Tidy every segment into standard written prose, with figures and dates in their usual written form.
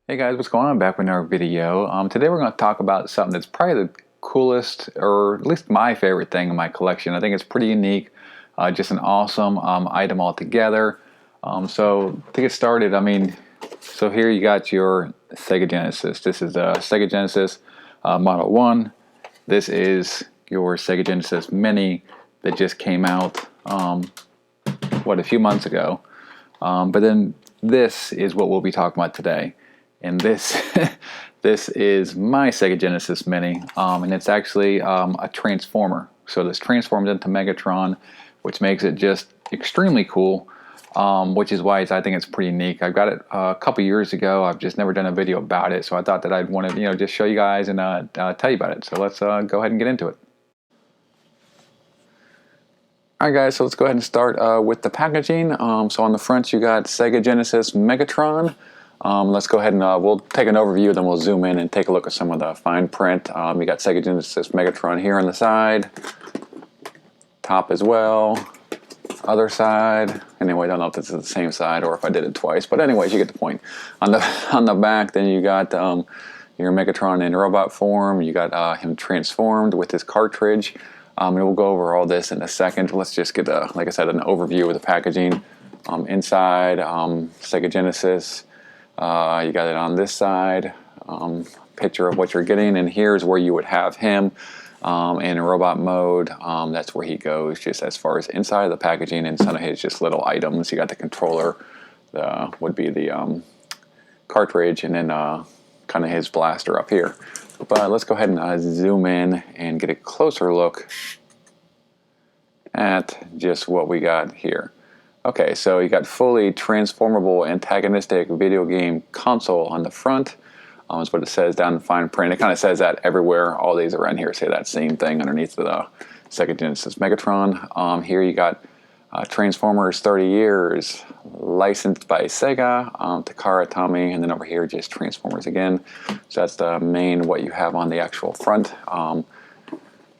Hey guys, what's going on? Back with another video. Today we're going to talk about something that's probably the coolest, or at least my favorite thing in my collection. I think it's pretty unique, just an awesome item altogether. So to get started, so here you got your Sega Genesis. This is a Sega Genesis Model 1. This is your Sega Genesis Mini that just came out, a few months ago. But then this is what we'll be talking about today. And this this is my Sega Genesis Mini, and it's actually a transformer. So this transforms into Megatron, which makes it just extremely cool, which is why I think it's pretty unique. I got it a couple years ago. I've just never done a video about it, so I thought that I'd want to just show you guys and tell you about it. So let's go ahead and get into it. Alright guys, so let's go ahead and start with the packaging. So on the front you got Sega Genesis Megatron. Let's go ahead and we'll take an overview, then we'll zoom in and take a look at some of the fine print. We got Sega Genesis Megatron here on the side, top as well, other side. Anyway, I don't know if this is the same side or if I did it twice, but anyways, you get the point. On the back, then you got your Megatron in robot form. You got him transformed with his cartridge. And we'll go over all this in a second. Let's just get, like I said, an overview of the packaging. Inside, Sega Genesis. You got it on this side, picture of what you're getting, and here's where you would have him in robot mode. That's where he goes, just as far as inside of the packaging, and some of his just little items. You got the controller, would be the cartridge, and then kind of his blaster up here. But let's go ahead and zoom in and get a closer look at just what we got here. Okay, so you got fully transformable antagonistic video game console on the front. That's what it says down in fine print. It kind of says that everywhere. All these around here say that same thing underneath the Sega Genesis Megatron. Here you got Transformers 30 years, licensed by Sega, Takara Tomy, and then over here just Transformers again. So that's the main what you have on the actual front. On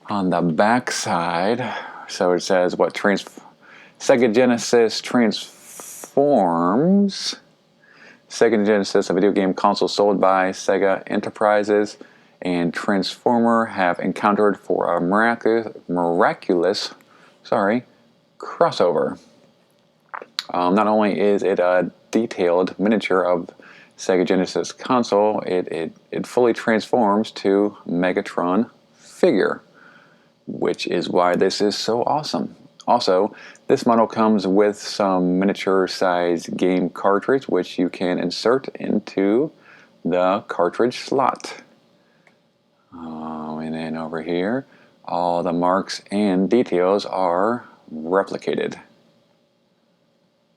the back side, so it says what Sega Genesis transforms. Sega Genesis, a video game console sold by Sega Enterprises, and Transformer have encountered for a miraculous crossover. Not only is it a detailed miniature of Sega Genesis console, it fully transforms to Megatron figure, which is why this is so awesome. Also, this model comes with some miniature-sized game cartridge, which you can insert into the cartridge slot. And then over here, all the marks and details are replicated.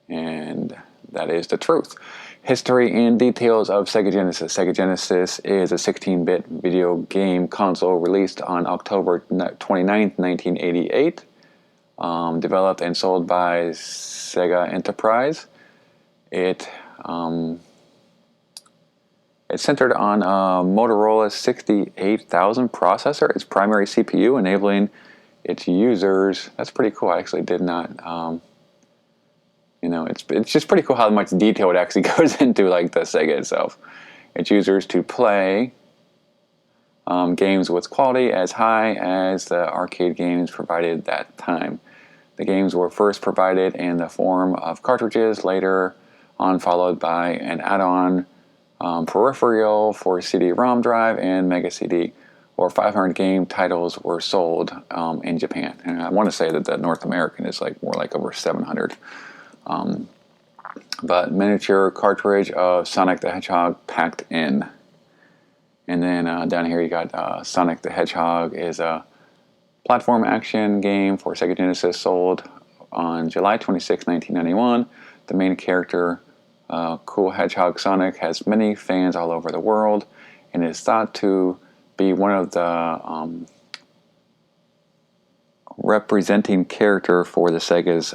And that is the truth. History and details of Sega Genesis. Sega Genesis is a 16-bit video game console released on October 29th, 1988. Developed and sold by Sega Enterprise. It's centered on a Motorola 68000 processor, its primary CPU, enabling its users. That's pretty cool. I actually did not. It's just pretty cool how much detail it actually goes into, like the Sega itself. Its users to play games with quality as high as the arcade games provided at that time. The games were first provided in the form of cartridges, later on followed by an add-on peripheral for CD-ROM drive and Mega CD. Or 500 game titles were sold in Japan. And I want to say that the North American is more like over 700. But miniature cartridge of Sonic the Hedgehog packed in. And then down here you got Sonic the Hedgehog is a platform action game for Sega Genesis, sold on July 26, 1991. The main character, Cool Hedgehog Sonic, has many fans all over the world and is thought to be one of the representing character for the Sega's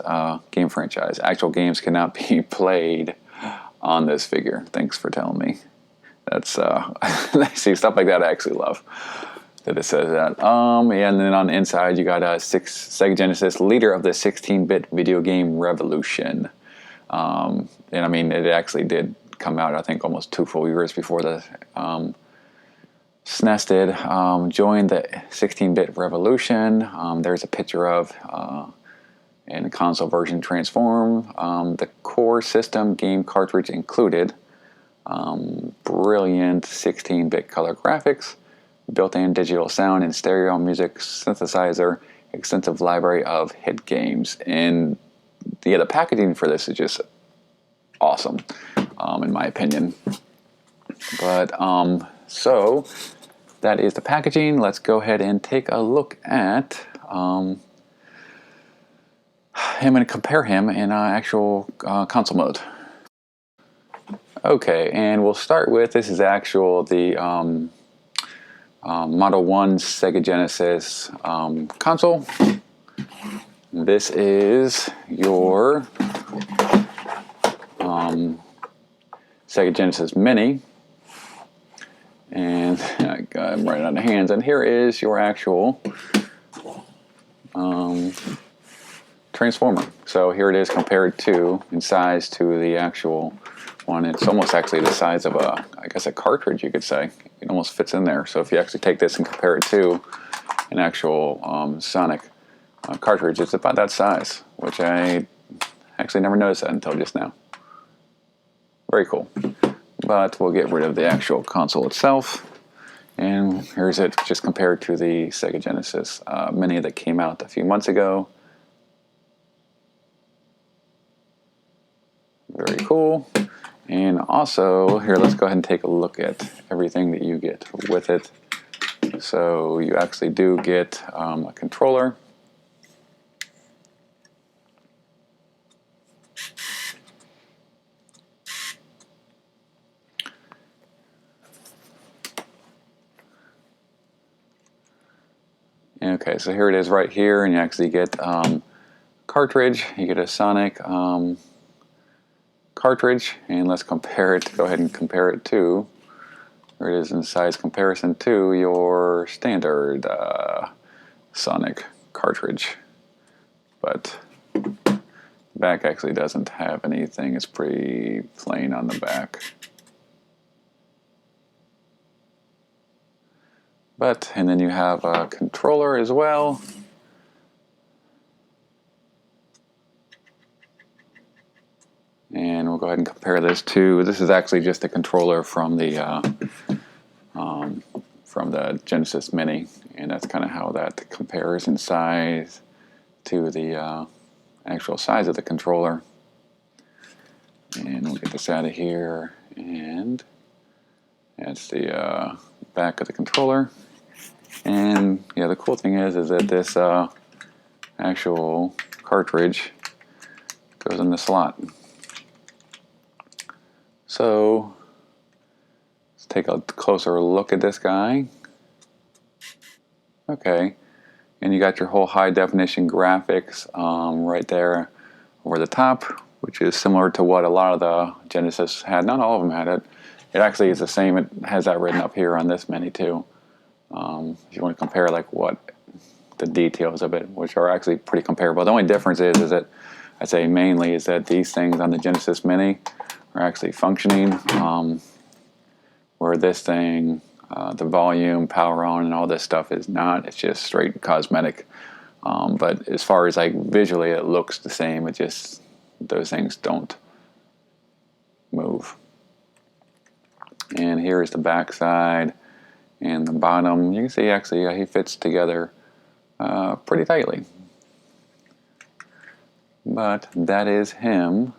game franchise. Actual games cannot be played on this figure. Thanks for telling me. That's see, stuff like that I actually love that it says that. Yeah, and then on the inside you got Sega Genesis, leader of the 16-bit video game revolution. And I mean, it actually did come out, I think, almost 2 full years before the SNES did. Joined the 16-bit revolution. There's a picture of in the console version transform. The core system game cartridge included. Brilliant 16-bit color graphics, built-in digital sound and stereo music synthesizer, extensive library of hit games. And yeah, the packaging for this is just awesome, in my opinion. But so that is the packaging. Let's go ahead and take a look at him and compare him in actual console mode. Okay, and we'll start with, this is actual the Model 1 Sega Genesis console. This is your Sega Genesis Mini, and I got him right on the hands. And here is your actual Transformer. So here it is compared to in size to the actual one. It's almost actually the size of a, I guess, a cartridge, you could say. It almost fits in there. So if you actually take this and compare it to an actual Sonic cartridge, it's about that size, which I actually never noticed that until just now. Very cool. But we'll get rid of the actual console itself. And here's it just compared to the Sega Genesis Mini that came out a few months ago. Very cool. And also, here, let's go ahead and take a look at everything that you get with it. So you actually do get a controller. Okay, so here it is right here, and you actually get cartridge. You get a Sonic cartridge, and let's compare it. Go ahead and compare it to, here it is in size comparison to your standard Sonic cartridge. But the back actually doesn't have anything. It's pretty plain on the back. But, and then you have a controller as well. And we'll go ahead and compare this to, this is actually just a controller from the Genesis Mini, and that's kind of how that compares in size to the actual size of the controller. And we'll get this out of here, and that's the back of the controller. And yeah, the cool thing is that this actual cartridge goes in the slot. So let's take a closer look at this guy. Okay, and you got your whole high definition graphics right there over the top, which is similar to what a lot of the Genesis had. Not all of them had it. It actually is the same. It has that written up here on this Mini too. If you want to compare like what the details of it, which are actually pretty comparable. The only difference is that I'd say mainly is that these things on the Genesis Mini are actually functioning, where this thing, the volume, power on, and all this stuff is not. It's just straight cosmetic. But as far as like visually, it looks the same. It just, those things don't move. And here is the back side and the bottom. You can see actually he fits together pretty tightly. But that is him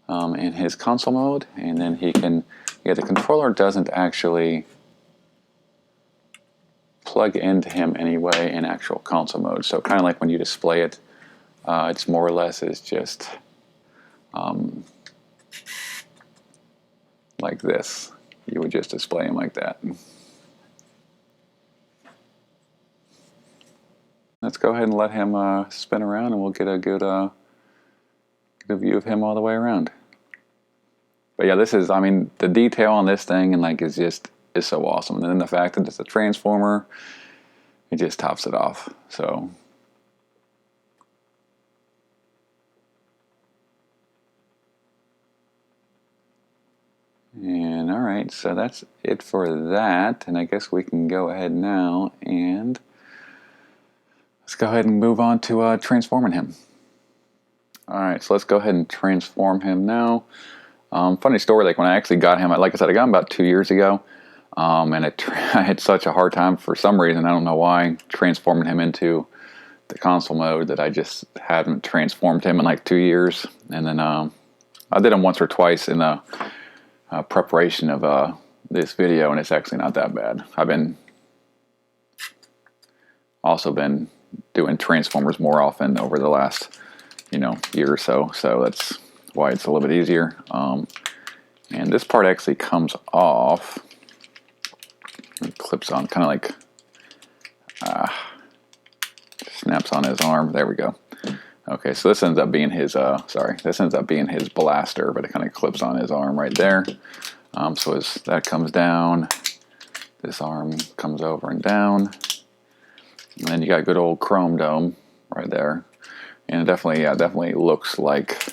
in his console mode. And then he can, yeah, the controller doesn't actually plug into him anyway in actual console mode. So kind of like when you display it, it's more or less is just like this. You would just display him like that. Let's go ahead and let him spin around, and we'll get a good view of him all the way around. But yeah, this is, I mean, the detail on this thing and like is so awesome. And then the fact that it's a transformer, it just tops it off. So Alright, so that's it for that, and I guess we can go ahead now and let's go ahead and move on to transforming him. Alright, so let's go ahead and transform him now. Funny story, like when I actually got him, like I said, I got him about 2 years ago, and I had such a hard time for some reason, I don't know why, transforming him into the console mode that I just haven't transformed him in like 2 years. And then I did him once or twice in the preparation of this video, and it's actually not that bad. I've also been doing Transformers more often over the last, year or so. So that's why it's a little bit easier. And this part actually comes off. It clips on, kind of like snaps on his arm. There we go. Okay, so this ends up being his, this ends up being his blaster, but it kind of clips on his arm right there. So as that comes down, this arm comes over and down. And then you got good old chrome dome right there. And it definitely looks like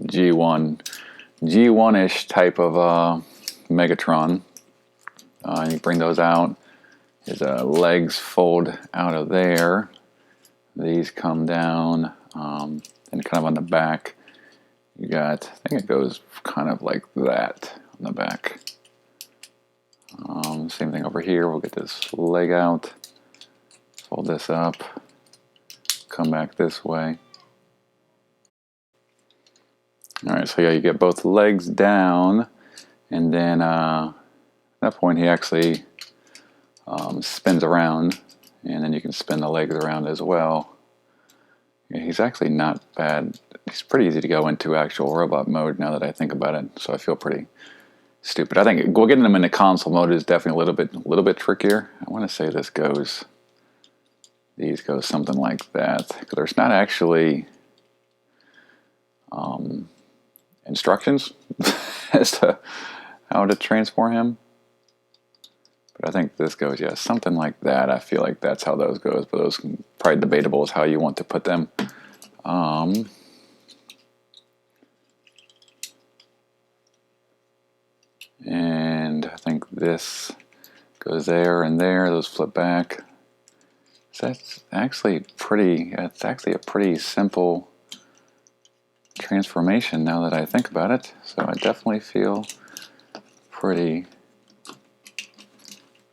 G1-ish type of Megatron. And you bring those out. His legs fold out of there. These come down, and kind of on the back, you got, I think it goes kind of like that on the back. Same thing over here. We'll get this leg out, fold this up, come back this way. Alright, so yeah, you get both legs down, and then at that point he actually spins around, and then you can spin the legs around as well. Yeah, he's actually not bad. He's pretty easy to go into actual robot mode now that I think about it, so I feel pretty stupid. I think getting him into console mode is definitely a little bit trickier. I want to say these go something like that. There's not actually instructions as to how to transform him. But I think this goes, yeah, something like that. I feel like that's how those goes, but those can probably debatable as how you want to put them. And I think this goes there and there. Those flip back. So that's actually it's actually a pretty simple transformation now that I think about it. So I definitely feel pretty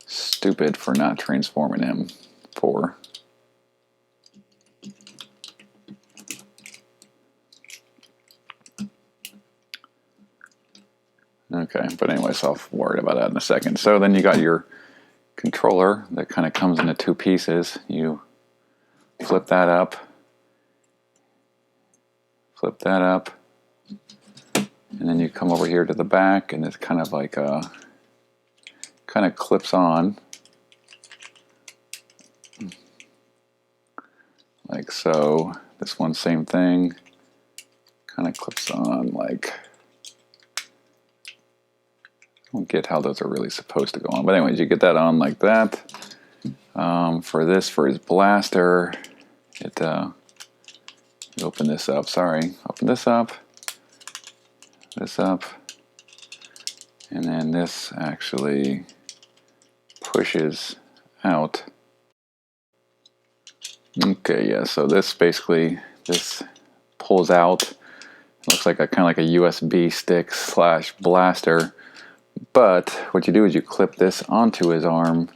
stupid for not transforming him for. Okay, but anyways, I'll worry about that in a second. So then you got your controller that kind of comes into two pieces. You flip that up, and then you come over here to the back, and it's kind of like kind of clips on like so. This one, same thing, kind of clips on like, I don't get how those are really supposed to go on, but anyways, you get that on like that. For his blaster, you open this up, open this up, and then this actually pushes out. Okay, yeah, so this pulls out. It looks like kind of like a USB stick / blaster. But what you do is you clip this onto his arm.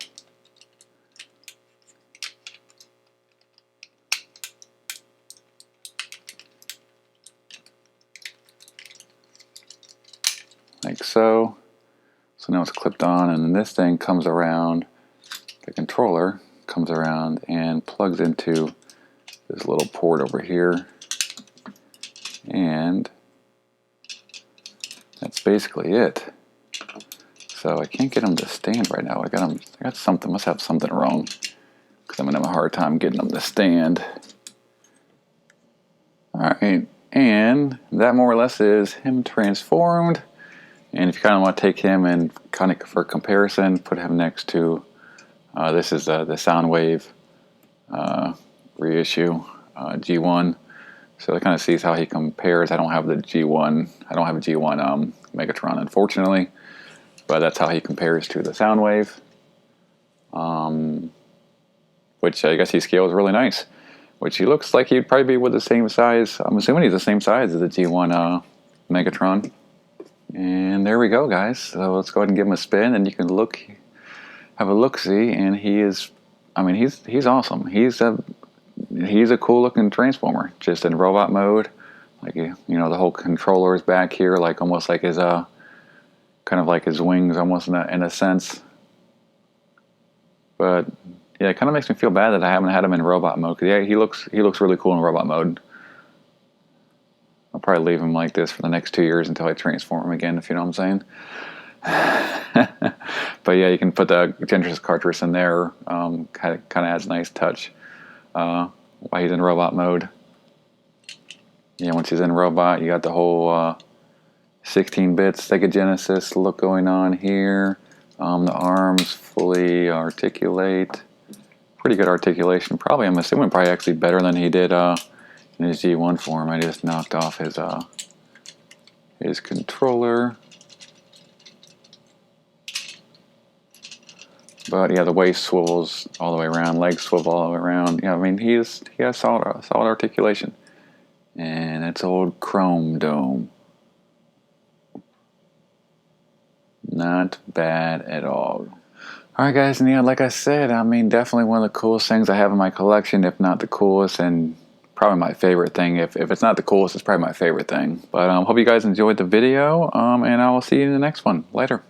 Like so. So now it's clipped on, and then this thing comes around, the controller comes around and plugs into this little port over here. And that's basically it. So I can't get him to stand right now. I got something, must have something wrong, because I'm gonna have a hard time getting him to stand. Alright, and that more or less is him transformed. And if you kind of want to take him and kind of for comparison, put him next to, this is the Soundwave reissue, G1. So that kind of sees how he compares. I don't have the G1. I don't have a G1 Megatron, unfortunately, but that's how he compares to the Soundwave, which I guess he scales really nice. Which he looks like he'd probably be with the same size. I'm assuming he's the same size as the G1 Megatron. And there we go, guys. So let's go ahead and give him a spin, and you can have a look-see. And he is, I mean, he's awesome. He's a cool-looking Transformer, just in robot mode. Like, you know, the whole controller is back here, like almost like his kind of like his wings, almost in a sense. But yeah, it kind of makes me feel bad that I haven't had him in robot mode. Cause yeah, he looks really cool in robot mode. I'll probably leave him like this for the next 2 years until I transform him again, if you know what I'm saying. But yeah, you can put the Genesis cartridge in there. Kind of adds a nice touch while he's in robot mode. Yeah, once he's in robot, you got the whole 16-bit Sega Genesis look going on here. The arms fully articulate. Pretty good articulation. Probably, I'm assuming, probably actually better than he did in his G1 form. I just knocked off his controller. But yeah, the waist swivels all the way around, legs swivel all the way around. Yeah, I mean, he has solid articulation. And it's old Chrome Dome. Not bad at all. Alright guys, and yeah, like I said, I mean, definitely one of the coolest things I have in my collection, if not the coolest, and probably my favorite thing. If it's not the coolest, it's probably my favorite thing. But hope you guys enjoyed the video, and I will see you in the next one. Later.